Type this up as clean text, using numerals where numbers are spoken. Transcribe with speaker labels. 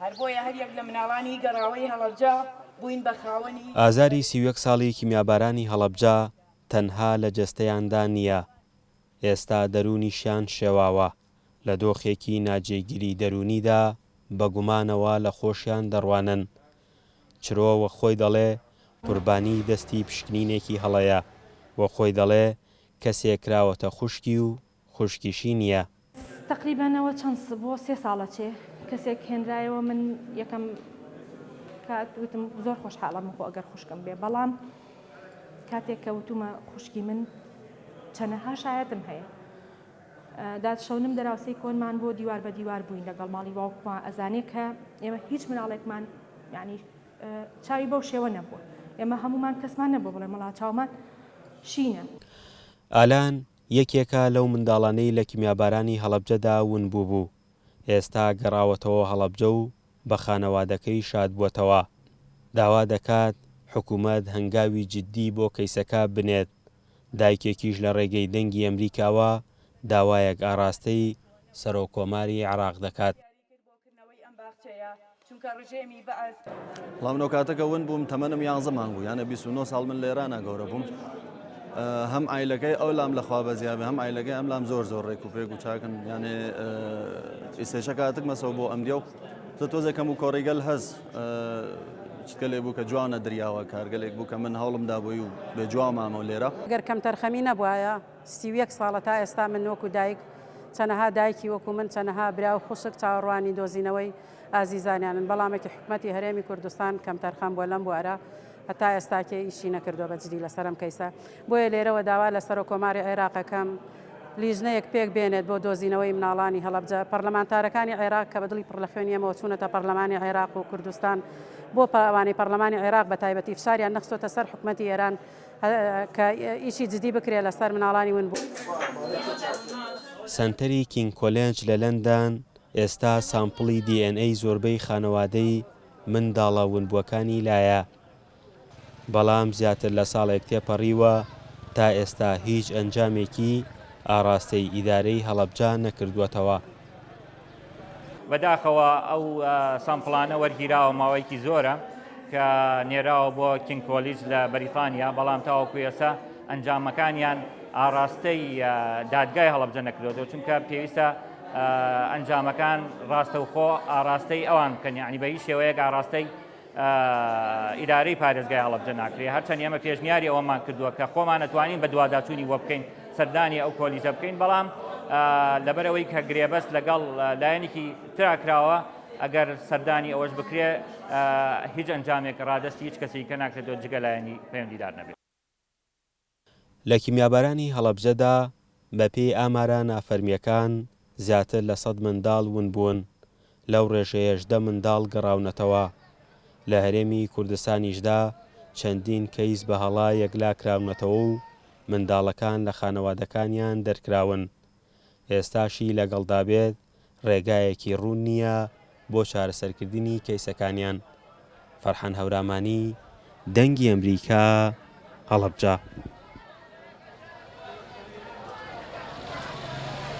Speaker 1: هەر بۆیە هەر یەک لە مناڵانی گەڕاوەی هەڵەبجە بووین بە خاوەنی
Speaker 2: ئازاری 31 ساڵی کیمیابارانی هەڵەبجە تەنها لە جەستەیاندا نییە، ئێستا دەرونیشیان شێواوە، لە دۆخێکی ناجێگیری دەرونیدا بە گومانەوە لە خۆشیان دەڕوانن. چرۆ وە خۆی دەڵێ قوربانی دەستی پشکنینێکی هەڵەیە، وە خۆی دەڵێ کەسێک کراوەتە خوشکی و خوشکیشی نییە.
Speaker 3: تقریبانەوە چەند بۆ 3 ساڵە چێ کەسێک هێنرایەوە من یەکەم کات وتم زۆر خۆشحاڵم خۆ ئەگەر خوشکم بێ، بەڵام کاتێک کە وتومە خوشکی من چەنەها شایەتم هەیە دادشەونم دەراوسەی کۆنمان بۆ دیوار بە دیوار بووین لەگەڵ ماڵی باوکمان ئەزانێت کە ئێمە هیچ مناڵێکمان یعنی چاوی بەو شێوە نەبووە، ئێمە هەمومان کەسمان نەبوو بڵێ مەڵا چاومان شینە.
Speaker 2: ئالان یەکێکە لەو منداڵانەی لە کیمیابارانی هەڵەبجەدا ون بوو، ئێستا گەڕاوەتەوە هەڵەبجە و بە خانەوادەکەی شاد بووەتەوە. داوا دەکات حکوومەت هەنگاوی جددی بۆ کەیسەکە بنێت. دایکێکیش لە ڕێگەی دەنگی ئەمریکاوە داوایەک ئاراستەی سەرۆکۆماری عێراق دەکات.
Speaker 4: وڵام کاتەکە ون بووم تەمەنم 11 مانگ بوو، یانە 29 ساڵ من لێرانە گەورە بووم. هەم ئایلەکەی ئەو لام لەخوا بەزیابێ، هەم ئایلەکەی ئەم لام زۆر زۆر ڕێک و پێک و چاکن، یانێ ئیسێشە کاتکمەسەوە بۆ ئەمدیە و تۆزێکەم و کۆڕیگەل هەز چکە لێ بوو کە جوانە دریاوە کارگەلێک بوو کە من هەوڵمدا بووی و بێ جوان مامەوە لێرە.
Speaker 5: ئەگەر کەم تەرخەمی نەبووایە 31 ساڵە تا ئێستا من وەکو دایک چەنەها دایکی وەکو من چەنەها برا و خوشک چاوەڕوانی دۆزینەوەی ئازیزانیانن، بەڵامێکی حکومەتی هەرێمی کوردستان کەم تەرخەم بووە لەم بوارە هەتا ئێستاکێ ئیشی نەکردووە بەجددی لەسەرم کەیسە، بۆیە لێرەوە داوا لە سەرۆکۆماری عێراقەکەم لیژنەیەک پێک بێنێت بۆ دۆزینەوەی مناڵانی هەڵەبجە. پەرلەمانتارەکانی عێراق کە بەدڵی پڕ لە خوێنیەمەوە چوونەتە پەرلەمانی عێراق و کوردستان بۆ پاوانی پەرلەمانی عێراق بە تایبەتی فشاریان نەخستۆتە سەر حکومەتی ئێران کە ئیشی جددی بکرێت لەسەر مناڵانی ون بوو.
Speaker 2: سنتەری کینگ کۆلێج لە لەندەن ئێستا سامپڵی DNA زۆربەی خانەوادەی منداڵە ونبووەکانی لایە، بەڵام زیاتر لە ساڵێک تێپەڕیوە تا ئێستا هیچ ئەنجامێکی ئاراستەی ئیدارەی هەڵەبجە نەکردووەتەوە.
Speaker 6: بەداخەوە ئەو سامپڵانە وەرگیراوە ماوەیەکی زۆرە کە نێراوە بۆ کینگ کۆلیج لە بەریتانیا، بەڵام تاوەکو ئێستا ئەنجامەکانیان ئاراستەی دادگای هەڵەبجە نەکردوێتەوە، چونکە پێویستە ئەنجامەکان ڕاستەوخۆ ئاراستەی ئەوان بکەن، یعنی بە هیچ شێوەیەک ئاراستەی ئیدارەی پارێزگای هەڵەبجە ناکرێت. هەرچەند ئێمە پێشنیاری ئەوەمان کردووە کە خۆمان نەتوانین بە دوواداچوونی وە بکەین سەردانی ئەو کۆلیژە بکەین، بەڵام لەبەرەوەی کە گرێبەست لەگەڵ لایەنێکی تراکراوە ئەگەر سەردانی ئەوەش بکرێ هیچ ئەنجامێک ڕادستی هیچ کەسی کە ناکرێتەوە جگە لایەنی پەیوەندیدار نەبێت.
Speaker 2: لە کیمیابارانی هەڵەبجەدا بەپێی ئامارە نافەرمیەکان زیاتر لە 100 منداڵ ون بوون، لەو ڕێژەیەش 10 منداڵ گەڕاونەتەوە. لە هەرێمی کوردستانیشدا چەندین کەیس بە هەڵا یەکلا کراونەتەوە و منداڵەکان لە خانەوادەکانیان دەرکراون. ئێستاشی لەگەڵدا بێت ڕێگایەکی ڕوون نییە بۆ چارەسەرکردنی کەیسەکانیان. فەرحان هەورامانی، دەنگی ئەمریکا، هەڵەبجە.